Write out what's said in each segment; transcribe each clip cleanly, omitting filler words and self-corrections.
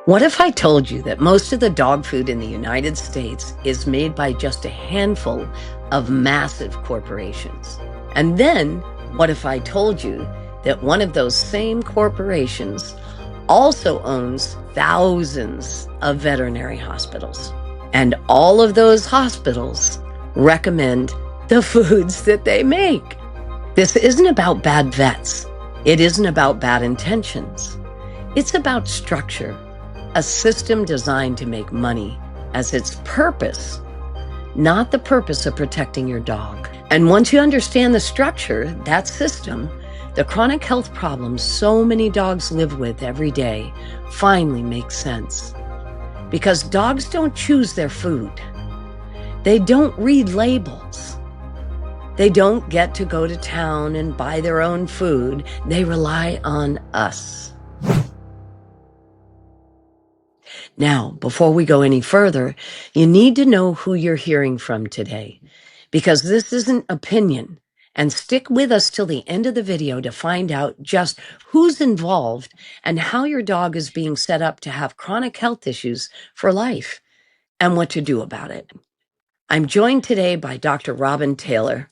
What if I told you that most of the dog food in the United States is made by just a handful of massive corporations? And then, what if I told you that one of those same corporations also owns thousands of veterinary hospitals? And all of those hospitals recommend the foods that they make. This isn't about bad vets. It isn't about bad intentions. It's about structure. A system designed to make money as its purpose, not the purpose of protecting your dog. And once you understand the structure, that system, the chronic health problems so many dogs live with every day finally make sense. Because dogs don't choose their food. They don't read labels. They don't get to go to town and buy their own food. They rely on us. Now, before we go any further, you need to know who you're hearing from today, because this isn't opinion. And stick with us till the end of the video to find out just who's involved and how your dog is being set up to have chronic health issues for life and what to do about it. I'm joined today by Dr. Robin Taylor.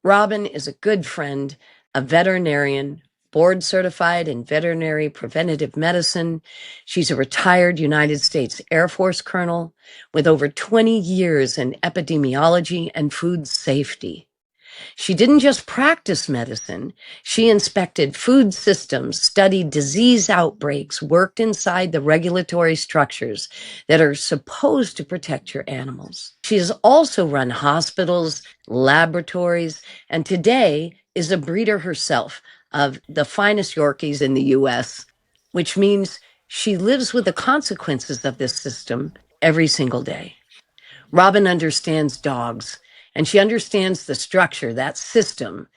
Robin is a good friend, a veterinarian, board certified in veterinary preventative medicine. She's a retired United States Air Force colonel with over 20 years in epidemiology and food safety. She didn't just practice medicine. She inspected food systems, studied disease outbreaks, worked inside the regulatory structures that are supposed to protect your animals. She has also run hospitals, laboratories, and today is a breeder herself of the finest Yorkies in the U.S., which means she lives with the consequences of this system every single day. Robin understands dogs, and she understands the structure, that system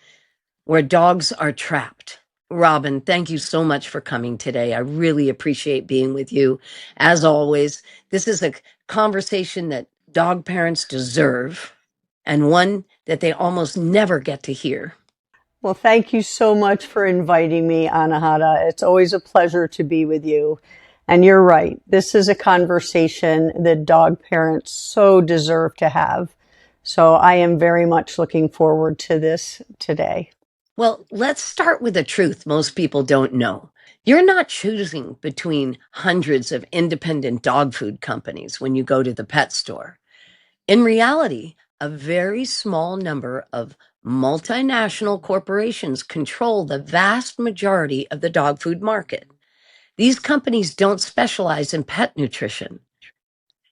where dogs are trapped. Robin, thank you so much for coming today. I really appreciate being with you. As always, this is a conversation that dog parents deserve and one that they almost never get to hear. Well, thank you so much for inviting me, Anahata. It's always a pleasure to be with you. And you're right. This is a conversation that dog parents so deserve to have. So I am very much looking forward to this today. Well, let's start with the truth most people don't know. You're not choosing between hundreds of independent dog food companies when you go to the pet store. In reality, a very small number of multinational corporations control the vast majority of the dog food market. These companies don't specialize in pet nutrition.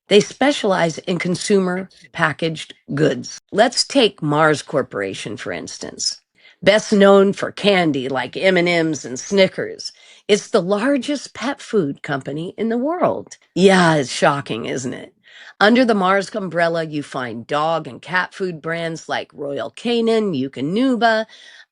They specialize in consumer packaged goods. Let's take Mars Corporation, for instance. Best known for candy like M&Ms and Snickers. It's the largest pet food company in the world. Yeah, it's shocking, isn't it? Under the Mars umbrella, you find dog and cat food brands like Royal Canin, Eukanuba,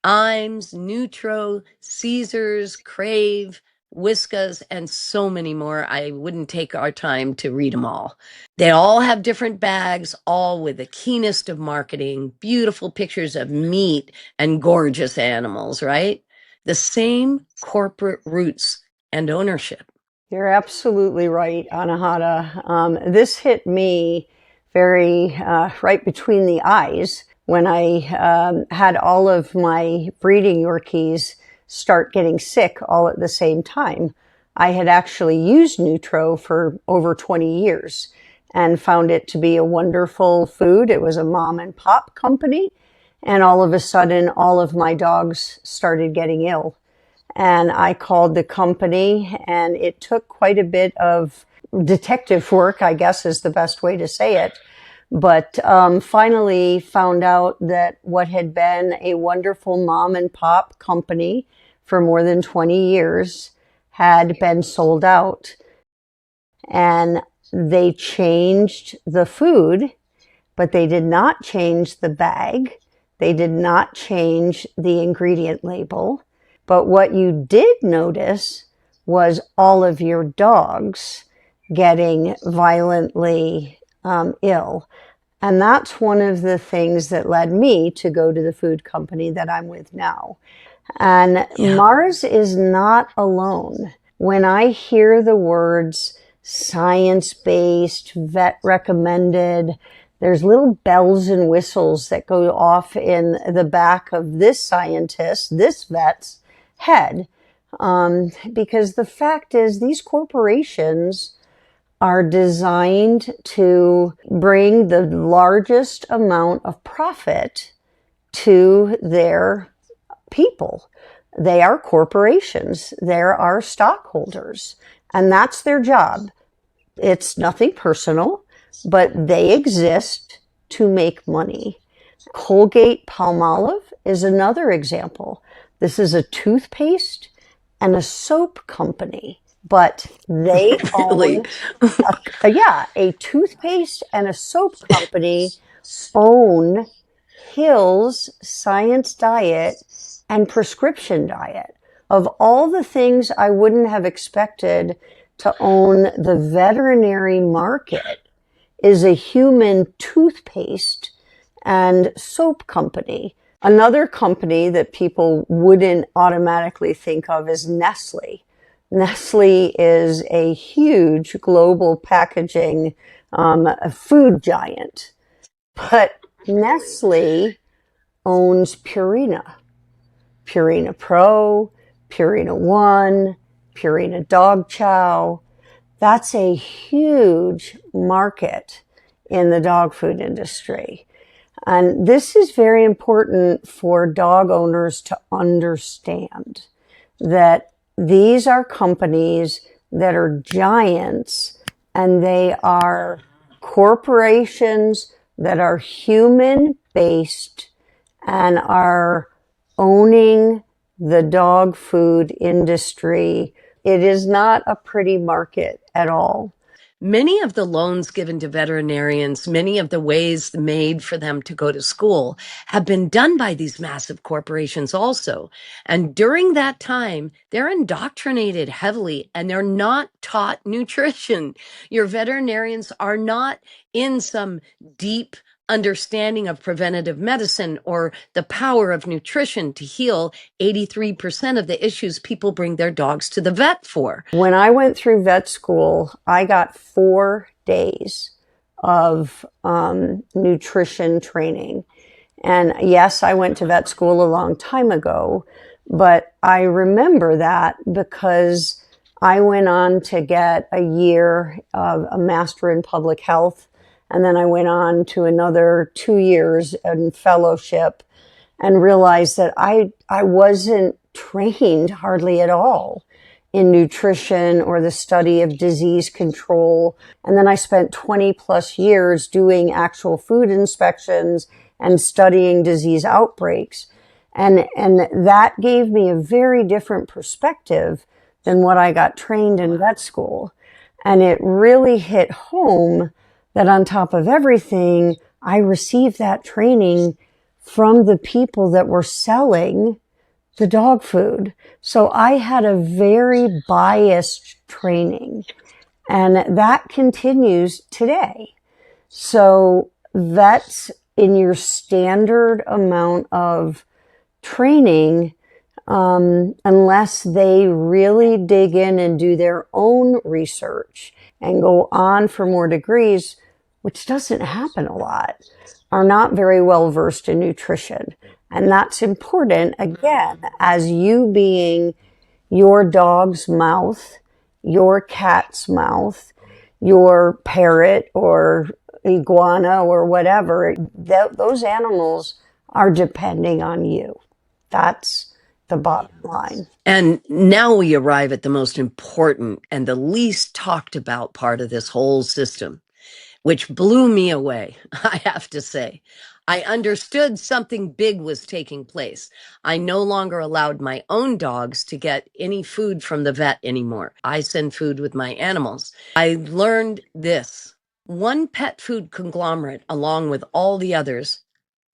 Iams, Nutro, Caesars, Crave, Whiskas, and so many more. I wouldn't take our time to read them all. They all have different bags, all with the keenest of marketing, beautiful pictures of meat and gorgeous animals, right? The same corporate roots and ownership. You're absolutely right, Anahata. This hit me very right between the eyes when I had all of my breeding Yorkies start getting sick all at the same time. I had actually used Nutro for over 20 years and found it to be a wonderful food. It was a mom and pop company. And all of a sudden, all of my dogs started getting ill. And I called the company, and it took quite a bit of detective work, I guess is the best way to say it. But finally found out that what had been a wonderful mom and pop company for more than 20 years had been sold out. And they changed the food, but they did not change the bag. They did not change the ingredient label. But what you did notice was all of your dogs getting violently ill. And that's one of the things that led me to go to the food company that I'm with now. And Mars is not alone. when I hear the words science-based, vet recommended, there's little bells and whistles that go off in the back of this scientist, this vet's head. Because the fact is, these corporations are designed to bring the largest amount of profit to their people. They are corporations. They're our stockholders, and that's their job. It's nothing personal, but they exist to make money. Colgate-Palmolive is another example. This is a toothpaste and a soap company, but they Really? own, a toothpaste and a soap company own Hill's Science Diet and Prescription Diet. Of all the things I wouldn't have expected to own the veterinary market is a human toothpaste and soap company. Another company that people wouldn't automatically think of is Nestle. Nestle is a huge global packaging food giant, but Nestle owns Purina. Purina Pro, Purina One, Purina Dog Chow. That's a huge market in the dog food industry. And this is very important for dog owners to understand, that these are companies that are giants, and they are corporations that are human-based and are owning the dog food industry. It is not a pretty market at all. Many of the loans given to veterinarians, many of the ways made for them to go to school have been done by these massive corporations also. And during that time, they're indoctrinated heavily and they're not taught nutrition. Your veterinarians are not in some deep understanding of preventative medicine or the power of nutrition to heal 83% of the issues people bring their dogs to the vet for. When I went through vet school, I got 4 days of nutrition training. And yes, I went to vet school a long time ago, but I remember that because I went on to get a year of a master in public health. And then I went on to another 2 years in fellowship and realized that I wasn't trained hardly at all in nutrition or the study of disease control. And then I spent 20 plus years doing actual food inspections and studying disease outbreaks. And that gave me a very different perspective than what I got trained in vet school. And it really hit home that on top of everything, I received that training from the people that were selling the dog food. So I had a very biased training, and that continues today. So vets, in your standard amount of training, unless they really dig in and do their own research and go on for more degrees, which doesn't happen a lot, are not very well versed in nutrition. And that's important, again, as you being your dog's mouth, your cat's mouth, your parrot or iguana or whatever. Those animals are depending on you. That's the bottom line. And now we arrive at the most important and the least talked about part of this whole system, which blew me away, I have to say. I understood something big was taking place. I no longer allowed my own dogs to get any food from the vet anymore. I send food with my animals. I learned this. One pet food conglomerate, along with all the others,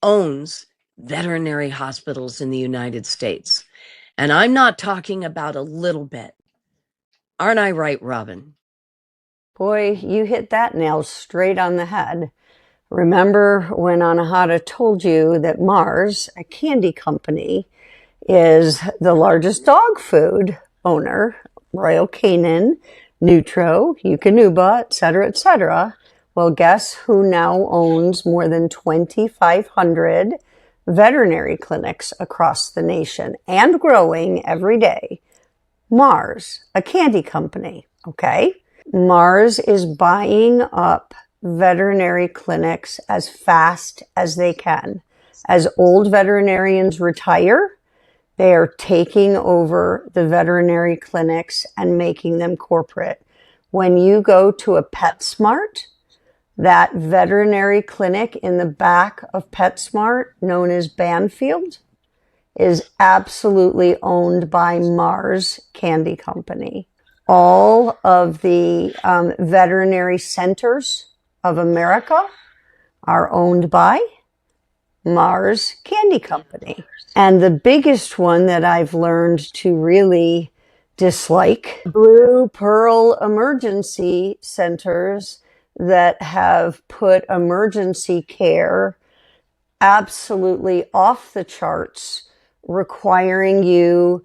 owns veterinary hospitals in the United States. And I'm not talking about a little bit. Aren't I right, Robin? Boy, you hit that nail straight on the head. Remember when Anahata told you that Mars, a candy company, is the largest dog food owner Royal Canin, Nutro, Eukanuba, etc., etc. Well, guess who now owns more than 2,500 veterinary clinics across the nation and growing every day? Mars, a candy company. Okay. Mars is buying up veterinary clinics as fast as they can. As old veterinarians retire, they are taking over the veterinary clinics and making them corporate. When you go to a PetSmart, that veterinary clinic in the back of PetSmart, known as Banfield, is absolutely owned by Mars Candy Company. All of the veterinary centers of America are owned by Mars Candy Company. And the biggest one that I've learned to really dislike, Blue Pearl emergency centers that have put emergency care absolutely off the charts, requiring you,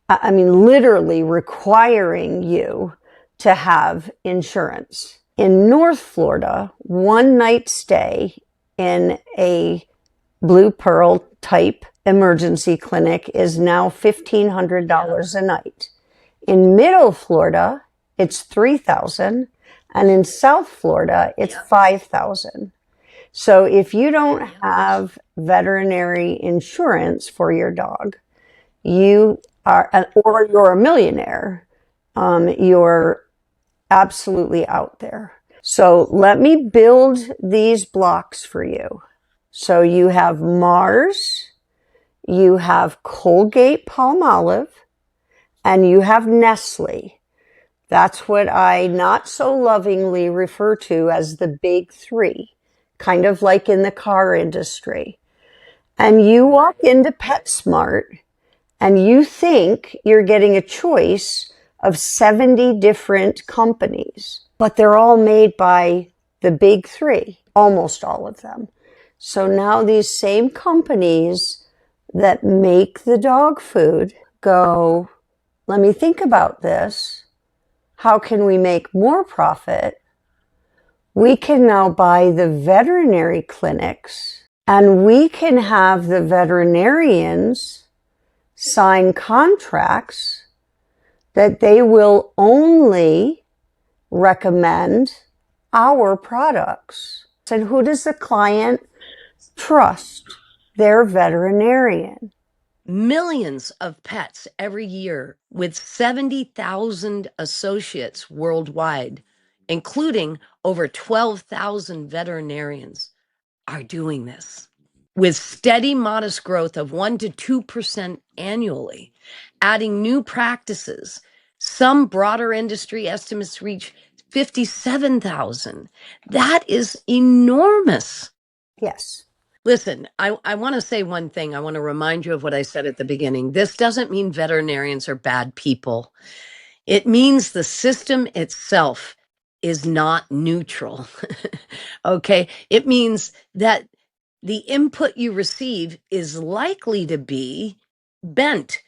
I mean, literally requiring you to have insurance. In North Florida, one night stay in a Blue Pearl type emergency clinic is now $1,500 a night. In Middle Florida, it's $3,000, and in South Florida, it's $5,000. So if you don't have veterinary insurance for your dog, you are, or you're a millionaire, you're absolutely out there. So let me build these blocks for you. So you have Mars, you have Colgate Palmolive, and you have Nestle. That's what I not so lovingly refer to as the big three, kind of like in the car industry. And you walk into PetSmart and you think you're getting a choice of 70 different companies, but they're all made by the big three, almost all of them. So now these same companies that make the dog food go, let me think about this. How can we make more profit? We can now buy the veterinary clinics and we can have the veterinarians sign contracts that they will only recommend our products. And who does the client trust? Their veterinarian. Millions of pets every year with 70,000 associates worldwide, including over 12,000 veterinarians, are doing this with steady, modest growth of 1% to 2% annually, adding new practices. Some broader industry estimates reach 57,000. That is enormous. Yes. Listen, I want to say one thing. I want to remind you of what I said at the beginning. This doesn't mean veterinarians are bad people. It means the system itself is not neutral. Okay? It means that the input you receive is likely to be bent,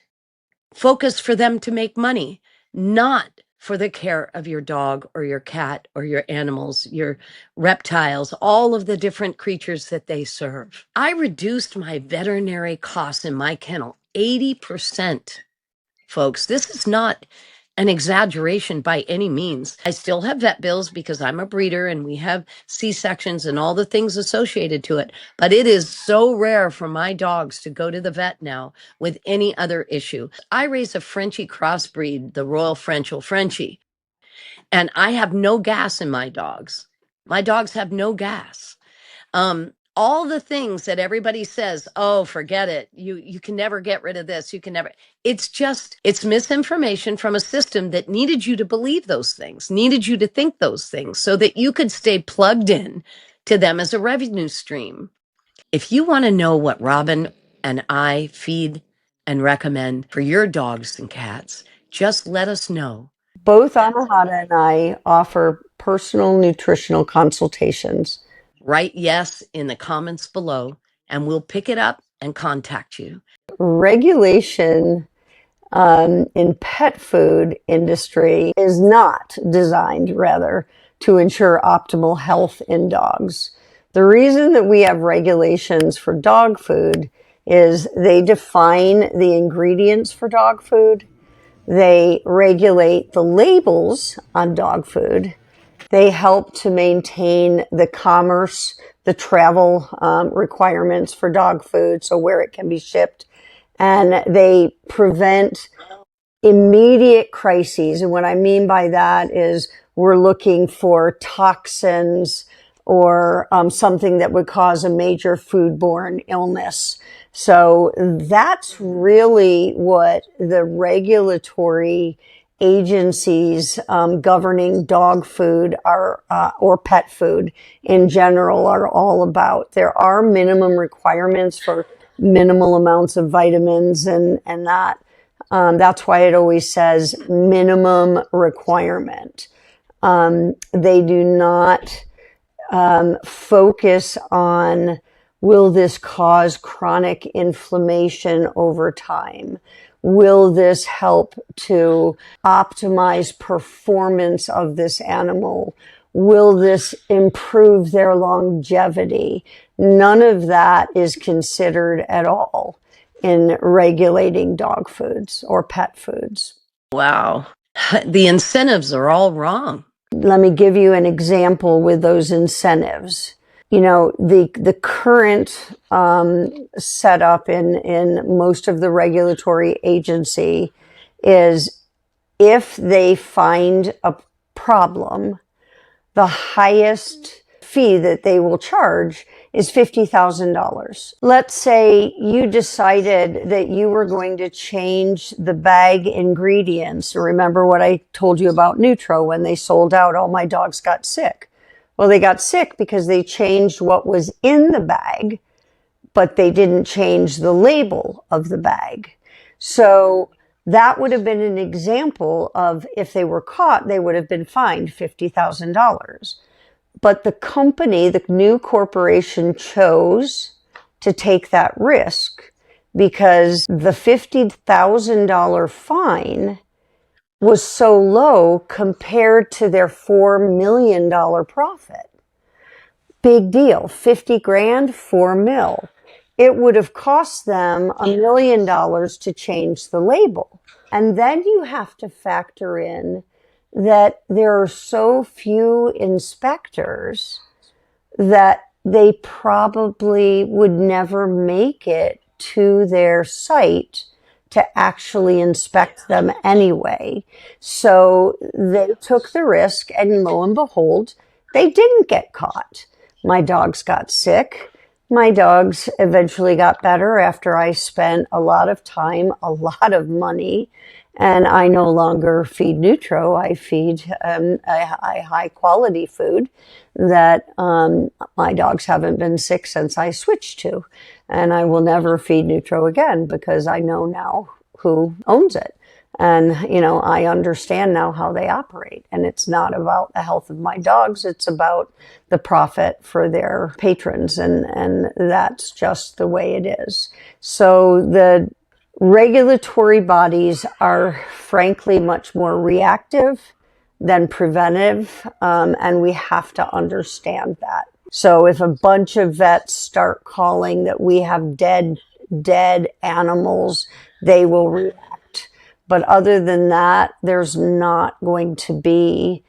focused for them to make money, not for the care of your dog or your cat or your animals, your reptiles, all of the different creatures that they serve. I reduced my veterinary costs in my kennel 80%. Folks, this is not an exaggeration by any means. I still have vet bills because I'm a breeder and we have C-sections and all the things associated to it. But it is so rare for my dogs to go to the vet now with any other issue. I raise a Frenchie crossbreed, the Royal French or Frenchie, and I have no gas in my dogs. My dogs have no gas. All the things that everybody says, oh, forget it. You can never get rid of this. You can never. It's misinformation from a system that needed you to believe those things, needed you to think those things so that you could stay plugged in to them as a revenue stream. If you want to know what Robin and I feed and recommend for your dogs and cats, just let us know. Both Anahata and I offer personal nutritional consultations. Write yes in the comments below, and we'll pick it up and contact you. Regulation in pet food industry is not designed, rather, to ensure optimal health in dogs. The reason that we have regulations for dog food is they define the ingredients for dog food. They regulate the labels on dog food. They help to maintain the commerce, the travel requirements for dog food, so where it can be shipped. And they prevent immediate crises. And what I mean by that is we're looking for toxins or something that would cause a major foodborne illness. So that's really what the regulatory agencies governing dog food are, or pet food in general, are all about. There are minimum requirements for minimal amounts of vitamins and that. That's why it always says minimum requirement. They do not focus on, will this cause chronic inflammation over time? Will this help to optimize performance of this animal? Will this improve their longevity? None of that is considered at all in regulating dog foods or pet foods. Wow. The incentives are all wrong. Let me give you an example with those incentives. You know, the current setup in most of the regulatory agency is if they find a problem, the highest fee that they will charge is $50,000. Let's say you decided that you were going to change the bag ingredients. Remember what I told you about Nutro when they sold out, all my dogs got sick. Well, they got sick because they changed what was in the bag, but they didn't change the label of the bag. So that would have been an example of, if they were caught, they would have been fined $50,000. But the company, the new corporation, chose to take that risk because the $50,000 fine was so low compared to their $4 million profit. Big deal. 50 grand, 4 mil. It would have cost them $1 million to change the label. And then you have to factor in that there are so few inspectors that they probably would never make it to their site to actually inspect them anyway. So they took the risk, and lo and behold, they didn't get caught. My dogs got sick. My dogs eventually got better after I spent a lot of time, a lot of money, and I no longer feed Nutro. I feed a high quality food that my dogs haven't been sick since I switched to. And I will never feed Nutro again because I know now who owns it. And, you know, I understand now how they operate. And it's not about the health of my dogs. It's about the profit for their patrons. And that's just the way it is. So the regulatory bodies are frankly much more reactive than preventive. And we have to understand that. So if a bunch of vets start calling that we have dead animals, they will react. But other than that, there's not going to be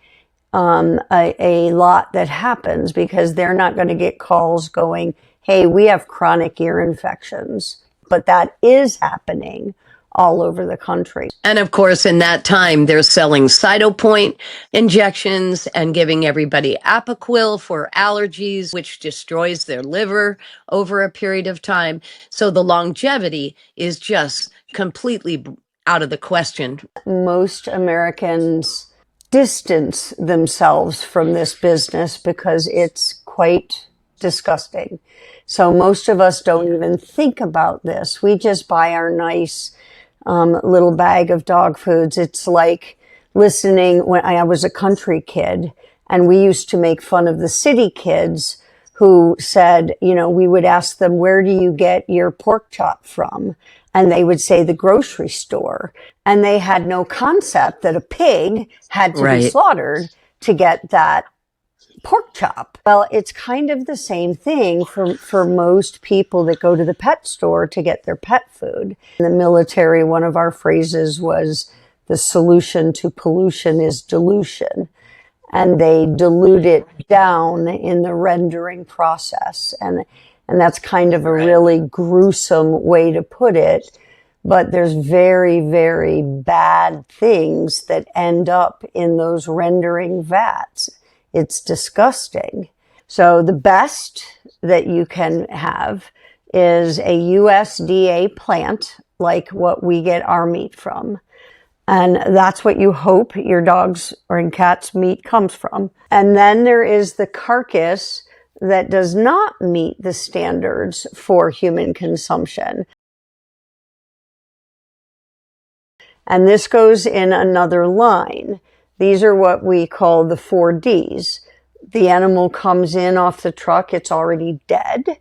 a lot that happens because they're not going to get calls going, hey, we have chronic ear infections. But that is happening all over the country. And of course, in that time, they're selling Cytopoint injections and giving everybody Apoquil for allergies, which destroys their liver over a period of time. So the longevity is just completely out of the question. Most Americans distance themselves from this business because it's quite disgusting. So most of us don't even think about this. We just buy our nice little bag of dog foods. It's like listening when I was a country kid, and we used to make fun of the city kids who said, we would ask them, where do you get your pork chop from? And they would say the grocery store. And they had no concept that a pig had to be Right. slaughtered to get that pork chop. Well, it's kind of the same thing for most people that go to the pet store to get their pet food. In the military, one of our phrases was, the solution to pollution is dilution. And they dilute it down in the rendering process. And that's kind of a really gruesome way to put it. But there's very, very bad things that end up in those rendering vats. It's disgusting. So the best that you can have is a USDA plant, like what we get our meat from. And that's what you hope your dog's or cat's meat comes from. And then there is the carcass that does not meet the standards for human consumption. And this goes in another line. These are what we call the 4Ds. The animal comes in off the truck, it's already dead,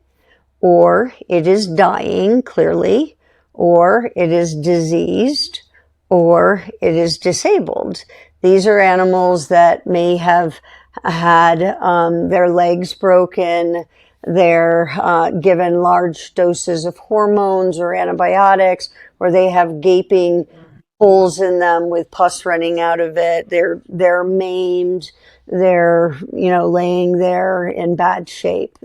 or it is dying, clearly, or it is diseased, or it is disabled. These are animals that may have had their legs broken, they're given large doses of hormones or antibiotics, or they have gaping holes in them with pus running out of it. They're maimed. They're, laying there in bad shape.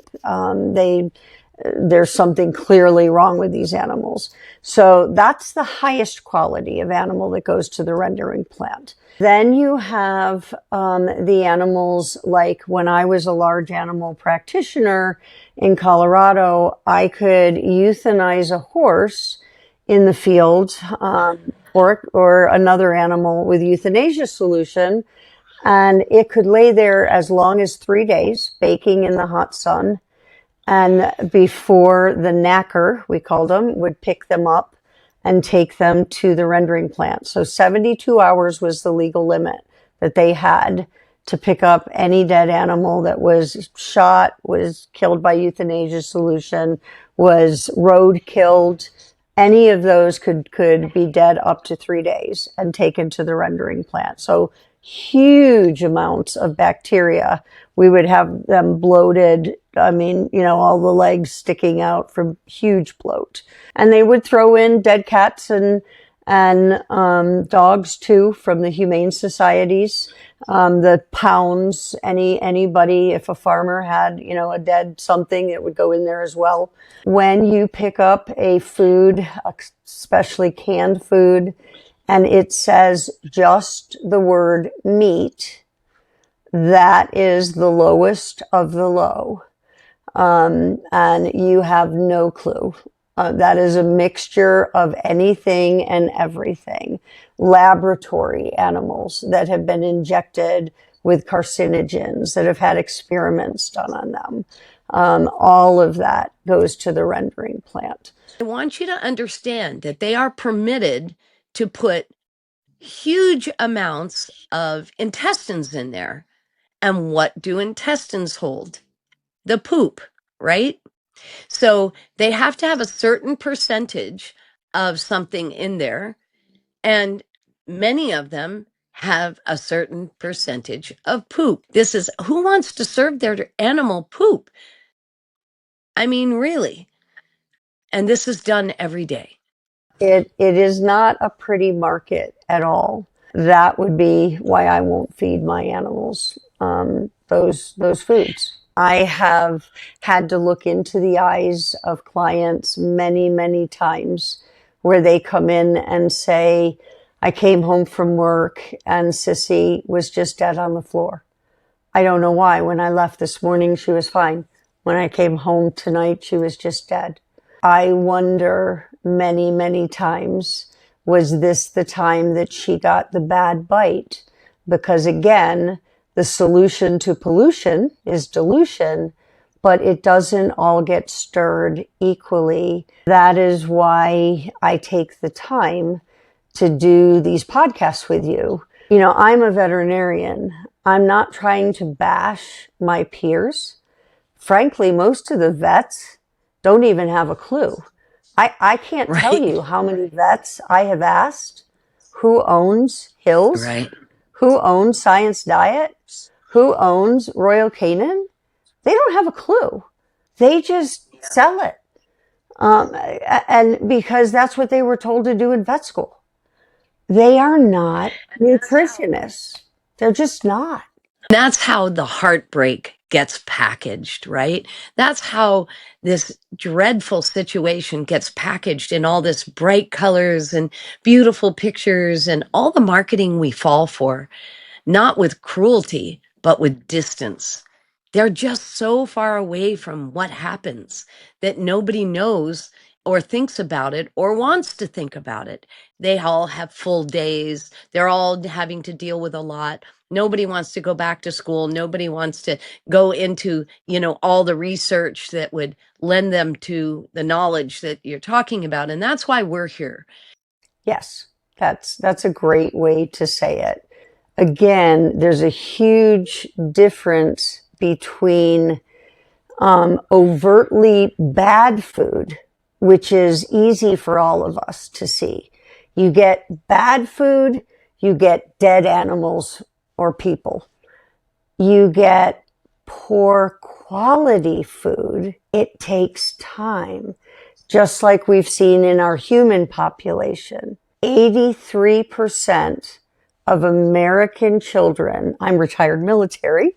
There's something clearly wrong with these animals. So that's the highest quality of animal that goes to the rendering plant. Then you have the animals, like when I was a large animal practitioner in Colorado, I could euthanize a horse in the field, or another animal with euthanasia solution, and it could lay there as long as 3 days, baking in the hot sun. And before the knacker, we called them, would pick them up and take them to the rendering plant. So 72 hours was the legal limit that they had to pick up any dead animal that was shot, was killed by euthanasia solution, was road killed. Any of those could be dead up to 3 days and taken to the rendering plant. So huge amounts of bacteria. We would have them bloated. I mean, all the legs sticking out from huge bloat. And they would throw in dead cats and dogs too from the humane societies. The pounds, anybody, if a farmer had, a dead something, it would go in there as well. When you pick up a food, especially canned food, and it says just the word meat, that is the lowest of the low. And you have no clue. That is a mixture of anything and everything. Laboratory animals that have been injected with carcinogens, that have had experiments done on them. All of that goes to the rendering plant. I want you to understand that they are permitted to put huge amounts of intestines in there. And what do intestines hold? The poop, right? So they have to have a certain percentage of something in there. And many of them have a certain percentage of poop. This is, who wants to serve their animal poop? I mean, really. And this is done every day. It is not a pretty market at all. That would be why I won't feed my animals those foods. I have had to look into the eyes of clients many, many times where they come in and say, I came home from work and Sissy was just dead on the floor. I don't know why. When I left this morning, she was fine. When I came home tonight, she was just dead. I wonder many, many times, was this the time that she got the bad bite? Because again, the solution to pollution is dilution, but it doesn't all get stirred equally. That is why I take the time to do these podcasts with you. I'm a veterinarian. I'm not trying to bash my peers frankly, most of the vets don't even have a clue. I can't tell Right. you how many vets I have asked who owns Hills, Right. who owns Science Diet, who owns Royal Canin. They don't have a clue. They just sell it. And because that's what they were told to do in vet school. They are not nutritionists. They're just not. That's how the heartbreak gets packaged, right? That's how this dreadful situation gets packaged in all this bright colors and beautiful pictures and all the marketing we fall for, not with cruelty, but with distance. They're just so far away from what happens that nobody knows or thinks about it or wants to think about it. They all have full days. They're all having to deal with a lot. Nobody wants to go back to school. Nobody wants to go into, all the research that would lend them to the knowledge that you're talking about. And that's why we're here. Yes, that's a great way to say it. Again, there's a huge difference between overtly bad food, which is easy for all of us to see. You get bad food, you get dead animals or people. You get poor quality food. It takes time, just like we've seen in our human population. 83% of American children, I'm retired military,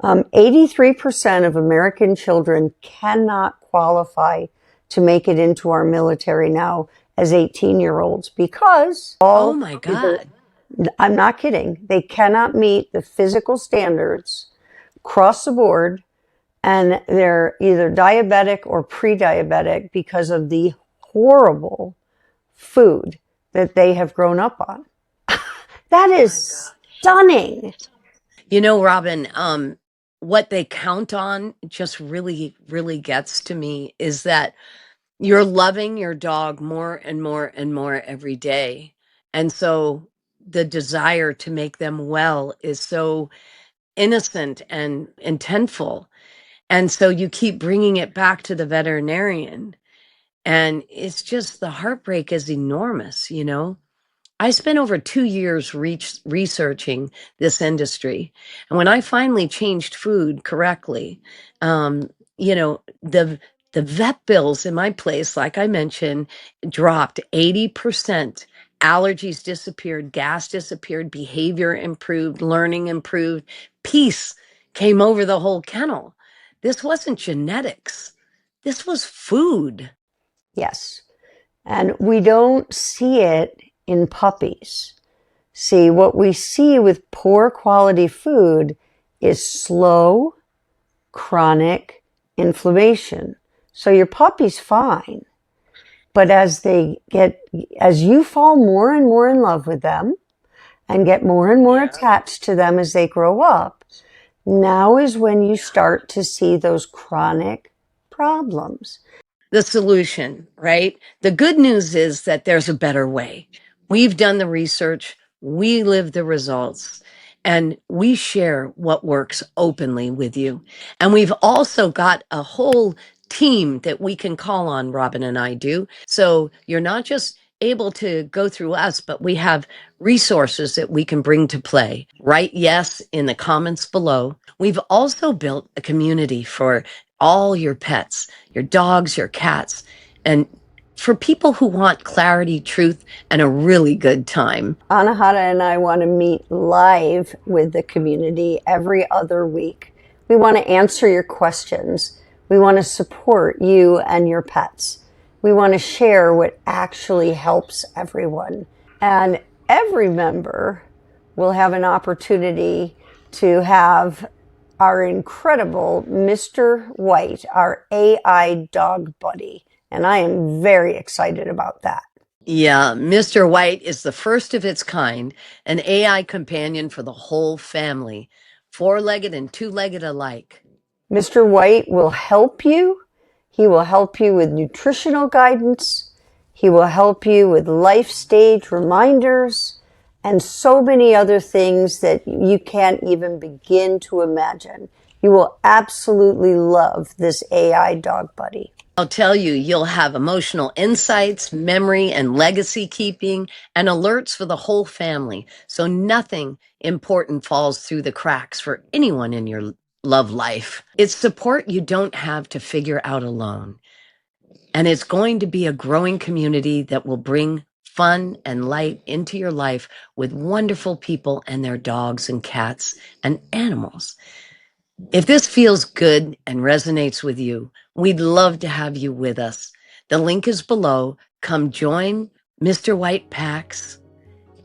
83% of American children cannot qualify to make it into our military now as 18-year-olds because Oh my God. I'm not kidding. They cannot meet the physical standards across the board, and they're either diabetic or pre-diabetic because of the horrible food that they have grown up on. That is stunning. Robin, what they count on just really, really gets to me is that you're loving your dog more and more and more every day. And so the desire to make them well is so innocent and intentful. And so you keep bringing it back to the veterinarian. And it's just the heartbreak is enormous. I spent over 2 years researching this industry. And when I finally changed food correctly, you know, the the vet bills in my place, like I mentioned, dropped 80%. Allergies disappeared, gas disappeared, behavior improved, learning improved, peace came over the whole kennel. This wasn't genetics. This was food. Yes. And we don't see it in puppies. See, what we see with poor quality food is slow, chronic inflammation. So your puppy's fine. But as you fall more and more in love with them and get more and more attached to them as they grow up, now is when you start to see those chronic problems. The solution, right? The good news is that there's a better way. We've done the research, we live the results, and we share what works openly with you. And we've also got a whole team that we can call on, Robin and I do. So you're not just able to go through us, but we have resources that we can bring to play. Write yes in the comments below. We've also built a community for all your pets, your dogs, your cats, and for people who want clarity, truth, and a really good time. Anahata and I want to meet live with the community every other week. We want to answer your questions. We want to support you and your pets. We want to share what actually helps everyone. And every member will have an opportunity to have our incredible Mr. White, our AI dog buddy. And I am very excited about that. Yeah, Mr. White is the first of its kind, an AI companion for the whole family, four-legged and two-legged alike. Mr. White will help you. He will help you with nutritional guidance. He will help you with life stage reminders. and so many other things that you can't even begin to imagine. You will absolutely love this AI dog buddy. I'll tell you, you'll have emotional insights, memory and legacy keeping, and alerts for the whole family. So nothing important falls through the cracks for anyone in your love life. It's support you don't have to figure out alone. And it's going to be a growing community that will bring fun and light into your life with wonderful people and their dogs and cats and animals. If this feels good and resonates with you, we'd love to have you with us. The link is below. Come join Mr. White Packs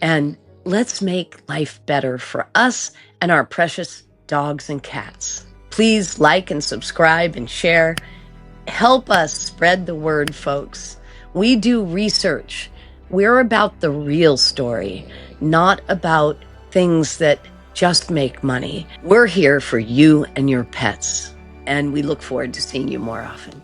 and let's make life better for us and our precious dogs and cats. Please like and subscribe and share. Help us spread the word, folks. We do research. We're about the real story, not about things that just make money. We're here for you and your pets, and we look forward to seeing you more often.